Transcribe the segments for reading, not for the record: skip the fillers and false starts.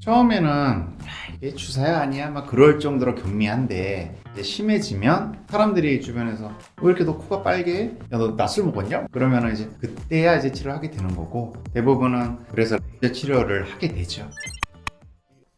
처음에는 이게 주사야 아니야 막 그럴 정도로 경미한데 이제 심해지면 사람들이 주변에서 왜 이렇게 너 코가 빨개? 야 너 낯술 먹었냐? 그러면 이제 그때야 이제 치료를 하게 되는 거고, 대부분은 그래서 이제 치료를 하게 되죠.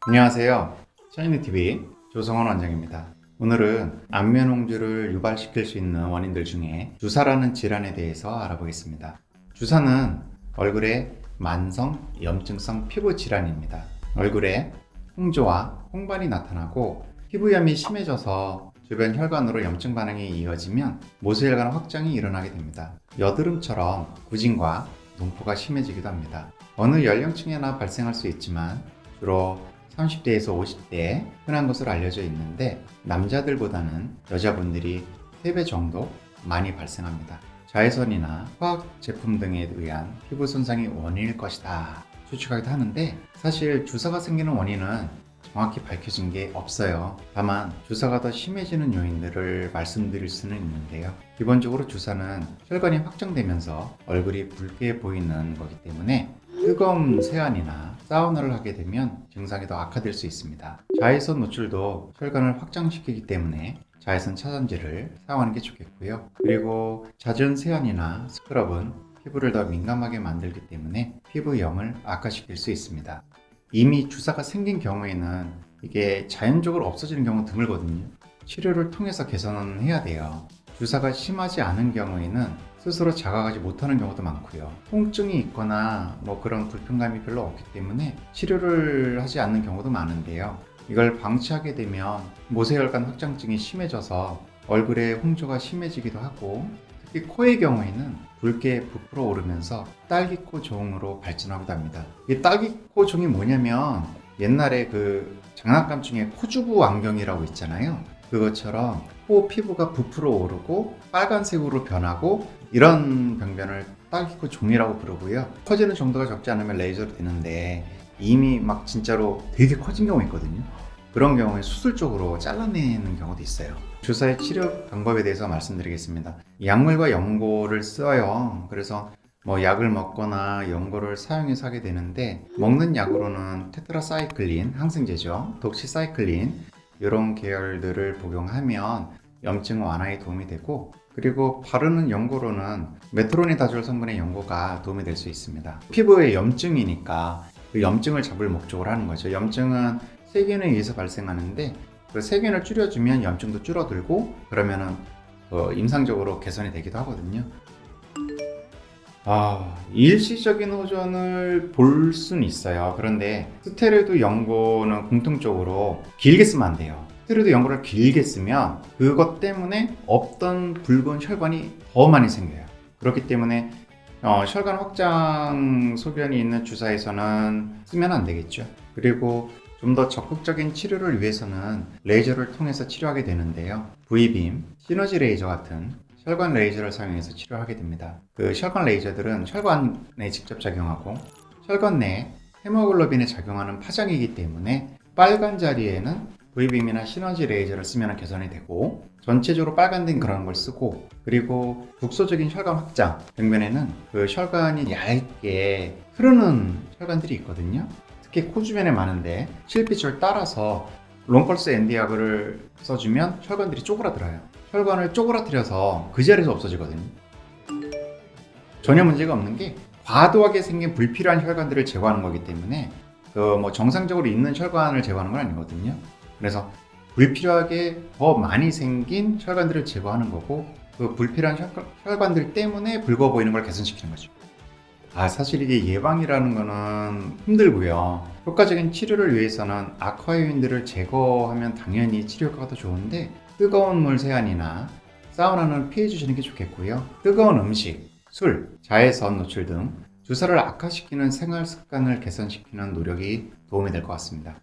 안녕하세요, 샤이니TV 조성원 원장입니다. 오늘은 안면홍조를 유발시킬 수 있는 원인들 중에 주사라는 질환에 대해서 알아보겠습니다. 주사는 얼굴의 만성 염증성 피부 질환입니다. 얼굴에 홍조와 홍반이 나타나고 피부염이 심해져서 주변 혈관으로 염증 반응이 이어지면 모세혈관 확장이 일어나게 됩니다. 여드름처럼 구진과 눈포가 심해지기도 합니다. 어느 연령층에나 발생할 수 있지만 주로 30대에서 50대에 흔한 것으로 알려져 있는데, 남자들보다는 여자분들이 3배 정도 많이 발생합니다. 자외선이나 화학 제품 등에 의한 피부 손상이 원인일 것이다 추측하기도 하는데, 사실 주사가 생기는 원인은 정확히 밝혀진 게 없어요. 다만 주사가 더 심해지는 요인들을 말씀드릴 수는 있는데요. 기본적으로 주사는 혈관이 확장되면서 얼굴이 붉게 보이는 거기 때문에 뜨거운 세안이나 사우나를 하게 되면 증상이 더 악화될 수 있습니다. 자외선 노출도 혈관을 확장시키기 때문에 자외선 차단제를 사용하는 게 좋겠고요. 그리고 잦은 세안이나 스크럽은 피부를 더 민감하게 만들기 때문에 피부염을 악화시킬 수 있습니다. 이미 주사가 생긴 경우에는 이게 자연적으로 없어지는 경우는 드물거든요. 치료를 통해서 개선은 해야 돼요. 주사가 심하지 않은 경우에는 스스로 자각하지 못하는 경우도 많고요. 통증이 있거나 그런 불편감이 별로 없기 때문에 치료를 하지 않는 경우도 많은데요. 이걸 방치하게 되면 모세혈관 확장증이 심해져서 얼굴에 홍조가 심해지기도 하고, 특히 코의 경우에는 붉게 부풀어 오르면서 딸기코 종으로 발전하기도 합니다. 이 딸기코 종이 뭐냐면, 옛날에 그 장난감 중에 코주부 안경이라고 있잖아요. 그것처럼 코 피부가 부풀어 오르고 빨간색으로 변하고, 이런 병변을 딸기코 종이라고 부르고요. 커지는 정도가 적지 않으면 레이저로 되는데, 이미 막 진짜로 되게 커진 경우 있거든요. 그런 경우에 수술적으로 잘라내는 경우도 있어요. 주사의 치료 방법에 대해서 말씀드리겠습니다. 약물과 연고를 써요. 그래서 약을 먹거나 연고를 사용해서 하게 되는데, 먹는 약으로는 테트라사이클린, 항생제죠, 독시사이클린 이런 계열들을 복용하면 염증 완화에 도움이 되고, 그리고 바르는 연고로는 메트로니다졸 성분의 연고가 도움이 될 수 있습니다. 피부의 염증이니까 그 염증을 잡을 목적으로 하는 거죠. 염증은 세균에 의해서 발생하는데, 그 세균을 줄여주면 염증도 줄어들고, 그러면은 임상적으로 개선이 되기도 하거든요. 일시적인 호전을 볼 수는 있어요. 그런데 스테로이드 연고는 공통적으로 길게 쓰면 안 돼요. 스테로이드 연고를 길게 쓰면 그것 때문에 없던 붉은 혈관이 더 많이 생겨요. 그렇기 때문에 혈관 확장 소견이 있는 주사에서는 쓰면 안 되겠죠. 그리고 좀 더 적극적인 치료를 위해서는 레이저를 통해서 치료하게 되는데요. V빔, 시너지 레이저 같은 혈관 레이저를 사용해서 치료하게 됩니다. 그 혈관 레이저들은 혈관에 직접 작용하고, 혈관 내 헤모글로빈에 작용하는 파장이기 때문에 빨간 자리에는 V빔이나 시너지 레이저를 쓰면 개선이 되고, 전체적으로 빨간된 그런 걸 쓰고, 그리고 국소적인 혈관 확장 병변에는 그 혈관이 얇게 흐르는 혈관들이 있거든요. 특히 코 주변에 많은데 실핏줄 따라서 롱펄스 엔디약을 써주면 혈관들이 쪼그라들어요. 혈관을 쪼그라뜨려서 그 자리에서 없어지거든요. 전혀 문제가 없는 게, 과도하게 생긴 불필요한 혈관들을 제거하는 거기 때문에 정상적으로 있는 혈관을 제거하는 건 아니거든요. 그래서 불필요하게 더 많이 생긴 혈관들을 제거하는 거고, 그 불필요한 혈관들 때문에 붉어 보이는 걸 개선시키는 거죠. 사실 이게 예방이라는 거는 힘들고요. 효과적인 치료를 위해서는 악화 요인들을 제거하면 당연히 치료 효과가 더 좋은데, 뜨거운 물 세안이나 사우나는 피해 주시는 게 좋겠고요. 뜨거운 음식, 술, 자외선 노출 등 주사를 악화시키는 생활 습관을 개선시키는 노력이 도움이 될 것 같습니다.